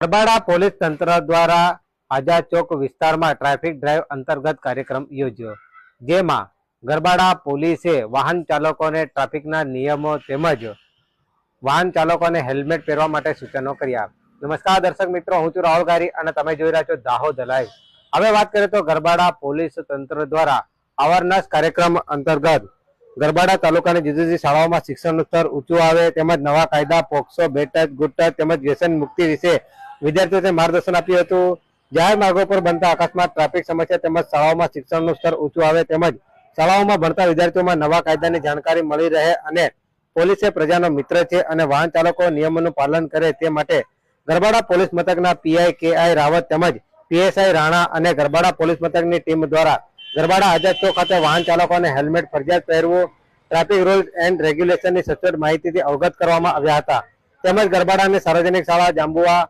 Garbada police તંત્ર દ્વારા આઝાદ ચોક વિસ્તારમાં ટ્રાફિક ડ્રાઈવ અંતર્ગત કાર્યક્રમ યોજ્યો, જેમાં ગરબાડા પોલીસે વાહન ચાલકોને ટ્રાફિકના નિયમો તેમજ વાહન ચાલકોને હેલ્મેટ પહેરવા માટે સૂચનો કર્યા। નમસ્કાર દર્શક મિત્રો, હું છું રાહુલ ગારી અને તમે જોઈ રહ્યા છો દાહોદ લાઈવ। હવે વાત કરીએ તો ગરબાડા પોલીસ તંત્ર દ્વારા અવારનવાર કાર્યક્રમ અંતર્ગત ગરબાડા તાલુકાની જુદી જુદી શાળાઓમાં શિક્ષણનું સ્તર ઊંચું આવે તેમજ નવા કાયદા, POCSO, bed touch, good touch તેમજ વ્યસન મુક્તિ વિશે વિદ્યાર્થીઓને માર્ગદર્શન આપ્યું હતું। જાહેર માર્ગો પર બનતા અકસ્માત, ટ્રાફિક સમસ્યા તેમજ શાળાઓમાં શિક્ષણનું સ્તર ઊંચું આવે તેમજ શાળાઓમાં ભણતા વિદ્યાર્થીઓમાં નવા કાયદાની જાણકારી મળી રહે અને પોલીસ એ પ્રજાનો મિત્ર છે અને વાહન ચાલકો નિયમોનું પાલન કરે તે માટે ગરબાડા પોલીસ મથકના પીઆઈ કે.આઈ. રાવત તેમજ પીએસઆઈ રાણા અને ગરબાડા પોલીસ મથકની ટીમ દ્વારા ગરબાડા આઝાદ ચોક ખાતે વાહન ચાલકોને હેલ્મેટ ફરજિયાત પહેરવું, ટ્રાફિક રૂલ્સ એન્ડ રેગ્યુલેશનની સચોટ માહિતીથી અવગત કરવામાં આવ્યા હતા। તેમજ ગરબાડાની સાર્વજનિક શાળા જાંબુઆ